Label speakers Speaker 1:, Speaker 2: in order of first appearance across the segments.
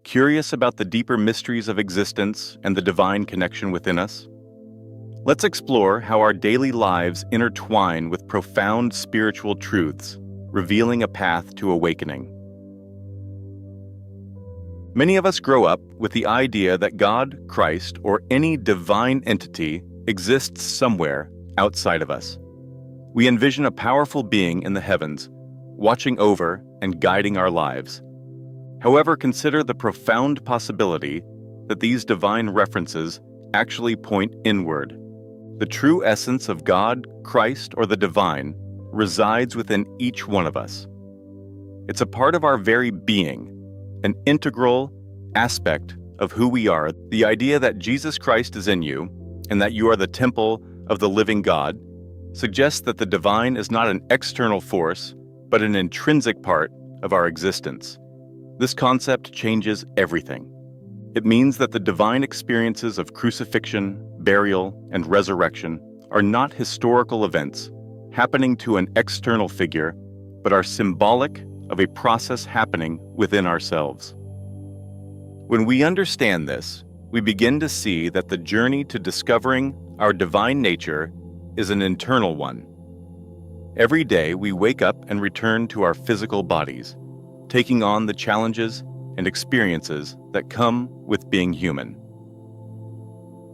Speaker 1: Curious about the deeper mysteries of existence and the divine connection within us? Let's explore how our daily lives intertwine with profound spiritual truths, revealing a path to awakening. Many of us grow up with the idea that God, Christ, or any divine entity exists somewhere outside of us. We envision a powerful being in the heavens, watching over and guiding our lives. However, consider the profound possibility that these divine references actually point inward. The true essence of God, Christ, or the divine resides within each one of us. It's a part of our very being, an integral aspect of who we are. The idea that Jesus Christ is in you and that you are the temple of the living God suggests that the divine is not an external force, but an intrinsic part of our existence. This concept changes everything. It means that the divine experiences of crucifixion, burial, and resurrection are not historical events happening to an external figure, but are symbolic of a process happening within ourselves. When we understand this, we begin to see that the journey to discovering our divine nature is an internal one. Every day we wake up and return to our physical bodies, taking on the challenges and experiences that come with being human.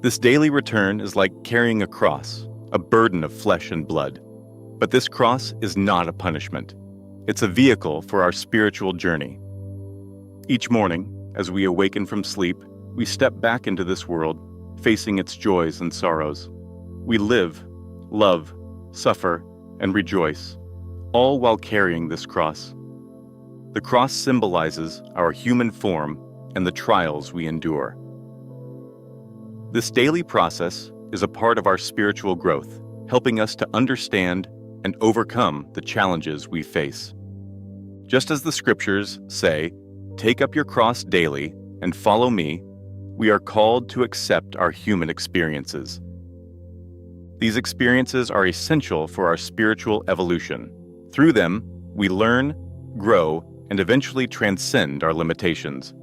Speaker 1: This daily return is like carrying a cross, a burden of flesh and blood. But this cross is not a punishment. It's a vehicle for our spiritual journey. Each morning, as we awaken from sleep, we step back into this world, facing its joys and sorrows. We live, love, suffer, and rejoice, all while carrying this cross. The cross symbolizes our human form and the trials we endure. This daily process is a part of our spiritual growth, helping us to understand and overcome the challenges we face. Just as the scriptures say, "Take up your cross daily and follow me," we are called to accept our human experiences. These experiences are essential for our spiritual evolution. Through them, we learn, grow, and eventually transcend our limitations.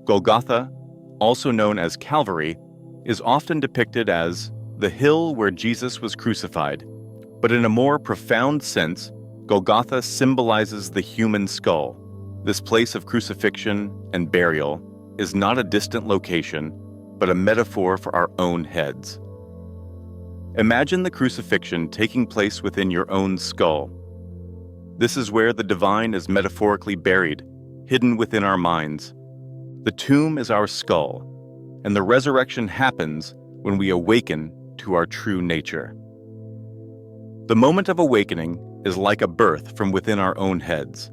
Speaker 1: Golgotha, also known as Calvary, is often depicted as the hill where Jesus was crucified. But in a more profound sense, Golgotha symbolizes the human skull. This place of crucifixion and burial is not a distant location, but a metaphor for our own heads. Imagine the crucifixion taking place within your own skull. This is where the divine is metaphorically buried, hidden within our minds. The tomb is our skull, and the resurrection happens when we awaken to our true nature. The moment of awakening is like a birth from within our own heads.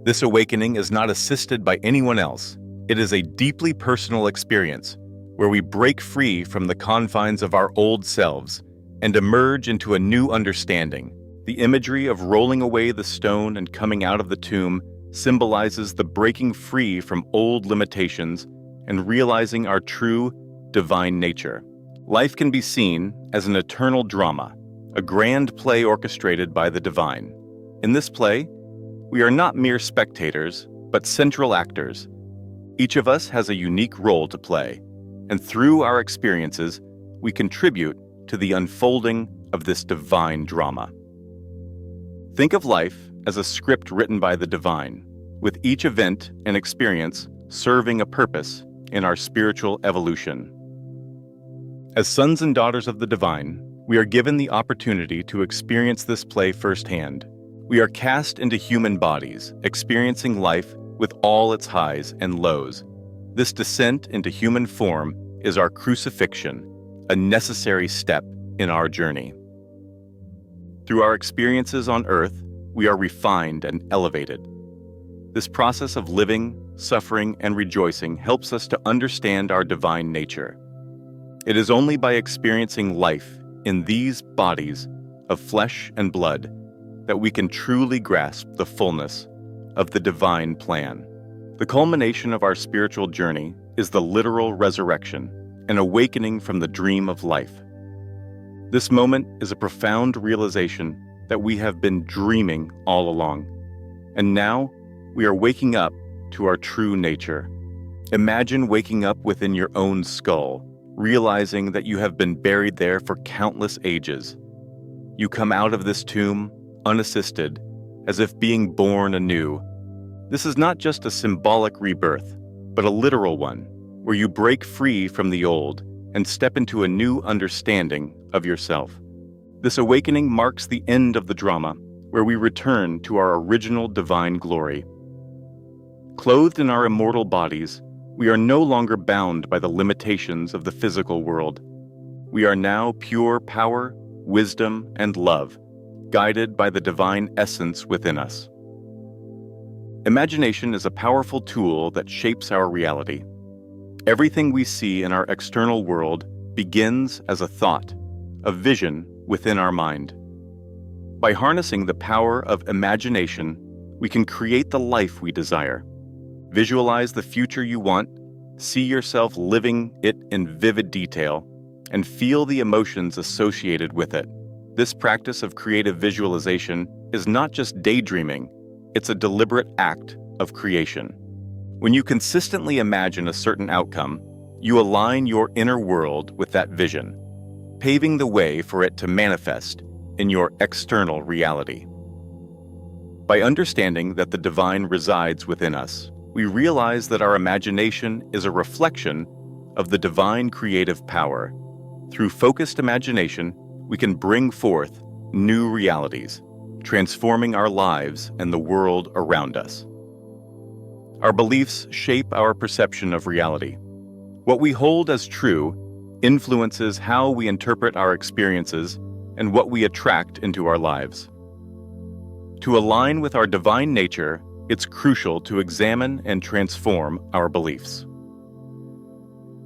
Speaker 1: This awakening is not assisted by anyone else. It is a deeply personal experience where we break free from the confines of our old selves and emerge into a new understanding. The imagery of rolling away the stone and coming out of the tomb symbolizes the breaking free from old limitations and realizing our true divine nature. Life can be seen as an eternal drama, a grand play orchestrated by the divine. In this play, we are not mere spectators, but central actors. Each of us has a unique role to play, and through our experiences, we contribute to the unfolding of this divine drama. Think of life as a script written by the divine, with each event and experience serving a purpose in our spiritual evolution. As sons and daughters of the divine, we are given the opportunity to experience this play firsthand. We are cast into human bodies, experiencing life with all its highs and lows. This descent into human form is our crucifixion, a necessary step in our journey. Through our experiences on earth, we are refined and elevated. This process of living, suffering, and rejoicing helps us to understand our divine nature. It is only by experiencing life in these bodies of flesh and blood that we can truly grasp the fullness of the divine plan. The culmination of our spiritual journey is the literal resurrection, an awakening from the dream of life. This moment is a profound realization that we have been dreaming all along, and now we are waking up to our true nature. Imagine waking up within your own skull, realizing that you have been buried there for countless ages. You come out of this tomb unassisted, as if being born anew. This is not just a symbolic rebirth, but a literal one, where you break free from the old and step into a new understanding of yourself. This awakening marks the end of the drama, where we return to our original divine glory. Clothed in our immortal bodies, we are no longer bound by the limitations of the physical world. We are now pure power, wisdom, and love, guided by the divine essence within us. Imagination is a powerful tool that shapes our reality. Everything we see in our external world begins as a thought, a vision within our mind. By harnessing the power of imagination, we can create the life we desire. Visualize the future you want, see yourself living it in vivid detail, and feel the emotions associated with it. This practice of creative visualization is not just daydreaming, it's a deliberate act of creation. When you consistently imagine a certain outcome, you align your inner world with that vision, paving the way for it to manifest in your external reality. By understanding that the divine resides within us, we realize that our imagination is a reflection of the divine creative power. Through focused imagination, we can bring forth new realities, transforming our lives and the world around us. Our beliefs shape our perception of reality. What we hold as true influences how we interpret our experiences and what we attract into our lives. To align with our divine nature, it's crucial to examine and transform our beliefs.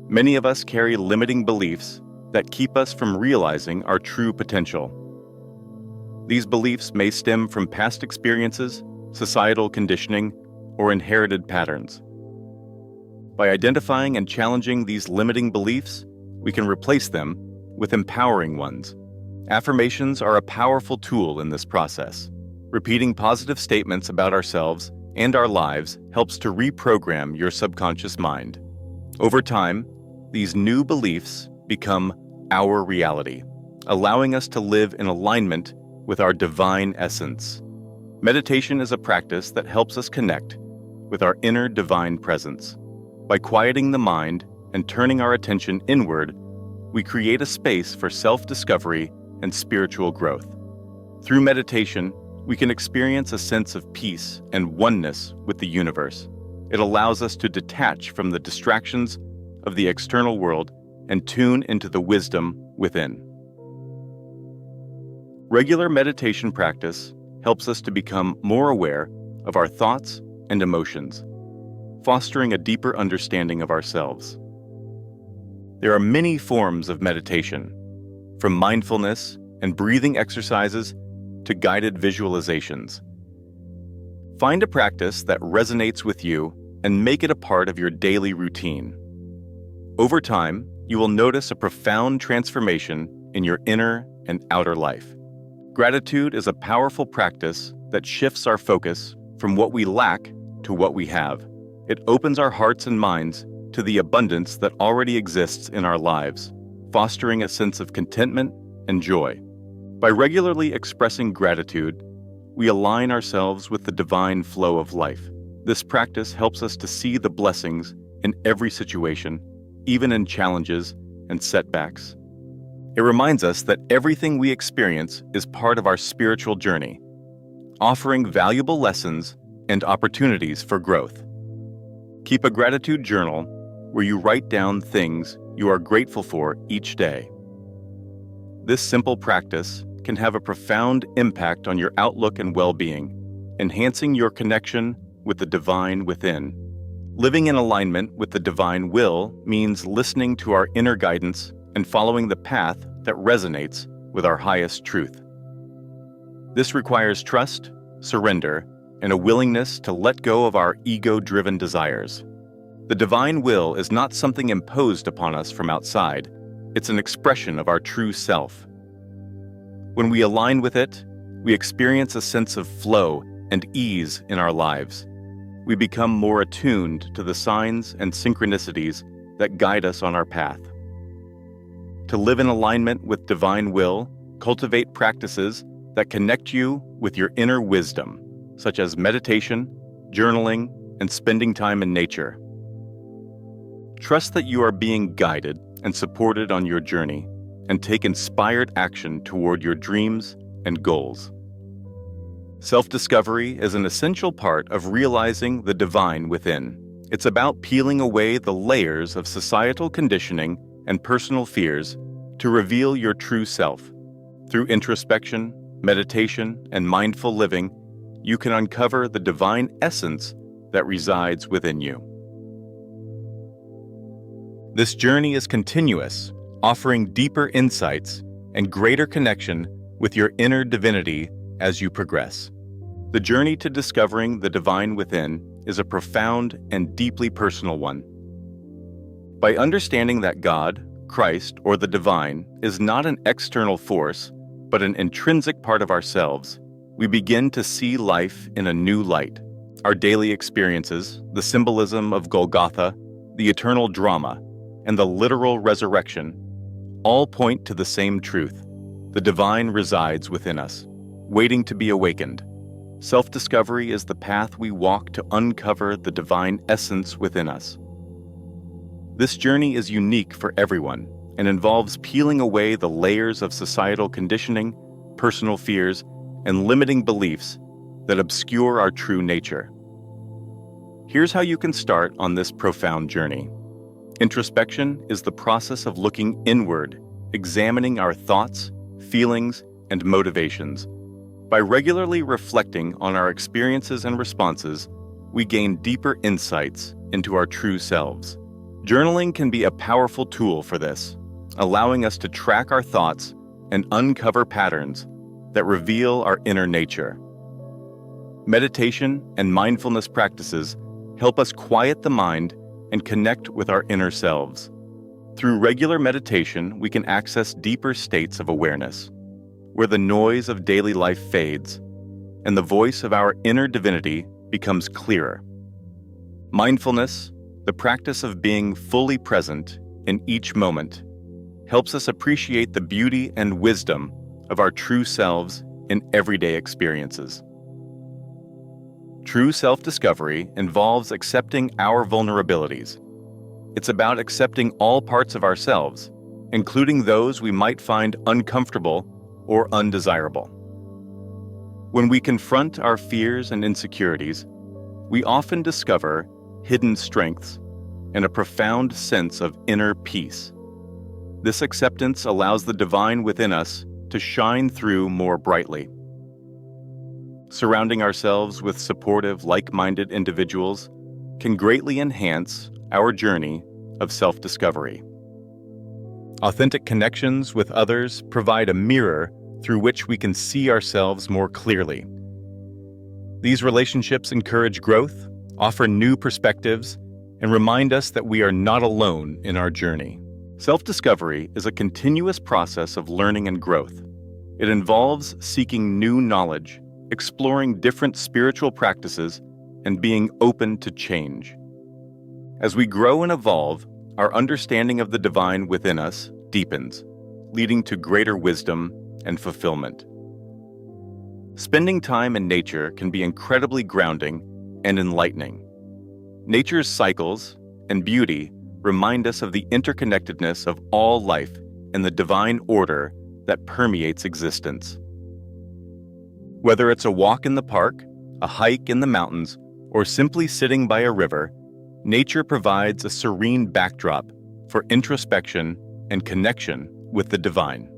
Speaker 1: Many of us carry limiting beliefs that keep us from realizing our true potential. These beliefs may stem from past experiences, societal conditioning, or inherited patterns. By identifying and challenging these limiting beliefs, we can replace them with empowering ones. Affirmations are a powerful tool in this process. Repeating positive statements about ourselves and our lives helps to reprogram your subconscious mind. Over time, these new beliefs become our reality, allowing us to live in alignment with our divine essence. Meditation is a practice that helps us connect with our inner divine presence. By quieting the mind and turning our attention inward, we create a space for self-discovery and spiritual growth. Through meditation, we can experience a sense of peace and oneness with the universe. It allows us to detach from the distractions of the external world and tune into the wisdom within. Regular meditation practice helps us to become more aware of our thoughts and emotions, fostering a deeper understanding of ourselves. There are many forms of meditation, from mindfulness and breathing exercises to guided visualizations. Find a practice that resonates with you and make it a part of your daily routine. Over time, you will notice a profound transformation in your inner and outer life. Gratitude is a powerful practice that shifts our focus from what we lack to what we have. It opens our hearts and minds to the abundance that already exists in our lives, fostering a sense of contentment and joy. By regularly expressing gratitude, we align ourselves with the divine flow of life. This practice helps us to see the blessings in every situation, even in challenges and setbacks. It reminds us that everything we experience is part of our spiritual journey, offering valuable lessons and opportunities for growth. Keep a gratitude journal where you write down things you are grateful for each day. This simple practice can have a profound impact on your outlook and well-being, enhancing your connection with the divine within. Living in alignment with the divine will means listening to our inner guidance and following the path that resonates with our highest truth. This requires trust, surrender, and a willingness to let go of our ego-driven desires. The divine will is not something imposed upon us from outside. It's an expression of our true self. When we align with it, we experience a sense of flow and ease in our lives. We become more attuned to the signs and synchronicities that guide us on our path. To live in alignment with divine will, cultivate practices that connect you with your inner wisdom, such as meditation, journaling, and spending time in nature. Trust that you are being guided and supported on your journey, and take inspired action toward your dreams and goals. Self-discovery is an essential part of realizing the divine within. It's about peeling away the layers of societal conditioning and personal fears to reveal your true self. Through introspection, meditation, and mindful living, you can uncover the divine essence that resides within you. This journey is continuous, offering deeper insights and greater connection with your inner divinity as you progress. The journey to discovering the divine within is a profound and deeply personal one. By understanding that God, Christ, or the divine is not an external force, but an intrinsic part of ourselves, we begin to see life in a new light. Our daily experiences, the symbolism of Golgotha, the eternal drama, and the literal resurrection, all point to the same truth. The divine resides within us, waiting to be awakened. Self-discovery is the path we walk to uncover the divine essence within us. This journey is unique for everyone and involves peeling away the layers of societal conditioning, personal fears, and limiting beliefs that obscure our true nature. Here's how you can start on this profound journey. Introspection is the process of looking inward, examining our thoughts, feelings, and motivations. By regularly reflecting on our experiences and responses, we gain deeper insights into our true selves. Journaling can be a powerful tool for this, allowing us to track our thoughts and uncover patterns that reveal our inner nature. Meditation and mindfulness practices help us quiet the mind and connect with our inner selves. Through regular meditation, we can access deeper states of awareness, where the noise of daily life fades and the voice of our inner divinity becomes clearer. Mindfulness, the practice of being fully present in each moment, helps us appreciate the beauty and wisdom of our true selves in everyday experiences. True self-discovery involves accepting our vulnerabilities. It's about accepting all parts of ourselves, including those we might find uncomfortable or undesirable. When we confront our fears and insecurities, we often discover hidden strengths and a profound sense of inner peace. This acceptance allows the divine within us to shine through more brightly. Surrounding ourselves with supportive, like-minded individuals can greatly enhance our journey of self-discovery. Authentic connections with others provide a mirror through which we can see ourselves more clearly. These relationships encourage growth, offer new perspectives, and remind us that we are not alone in our journey. Self-discovery is a continuous process of learning and growth. It involves seeking new knowledge, exploring different spiritual practices, and being open to change. As we grow and evolve, our understanding of the divine within us deepens, leading to greater wisdom and fulfillment. Spending time in nature can be incredibly grounding and enlightening. Nature's cycles and beauty remind us of the interconnectedness of all life and the divine order that permeates existence. Whether it's a walk in the park, a hike in the mountains, or simply sitting by a river, nature provides a serene backdrop for introspection and connection with the divine.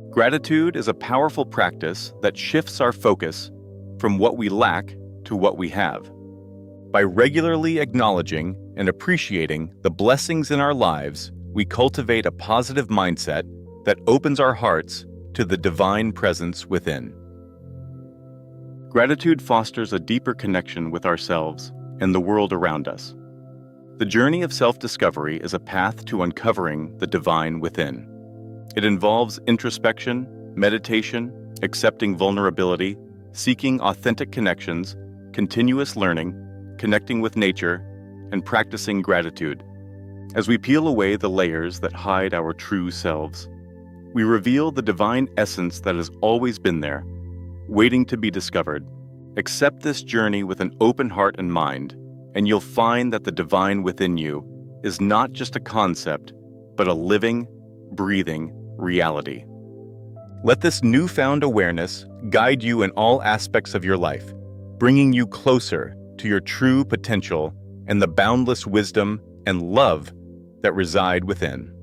Speaker 1: Gratitude is a powerful practice that shifts our focus from what we lack to what we have. By regularly acknowledging and appreciating the blessings in our lives, we cultivate a positive mindset that opens our hearts to the divine presence within. Gratitude fosters a deeper connection with ourselves and the world around us. The journey of self-discovery is a path to uncovering the divine within. It involves introspection, meditation, accepting vulnerability, seeking authentic connections, continuous learning, connecting with nature, and practicing gratitude. As we peel away the layers that hide our true selves, we reveal the divine essence that has always been there, waiting to be discovered. Accept this journey with an open heart and mind, and you'll find that the divine within you is not just a concept, but a living, breathing reality. Let this newfound awareness guide you in all aspects of your life, bringing you closer to your true potential and the boundless wisdom and love that reside within.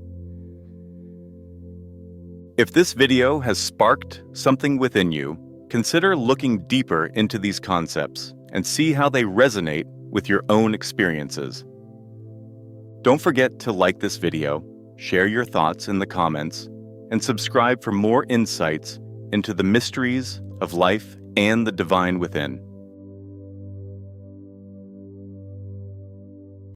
Speaker 1: If this video has sparked something within you, consider looking deeper into these concepts and see how they resonate with your own experiences. Don't forget to like this video, share your thoughts in the comments, and subscribe for more insights into the mysteries of life and the divine within.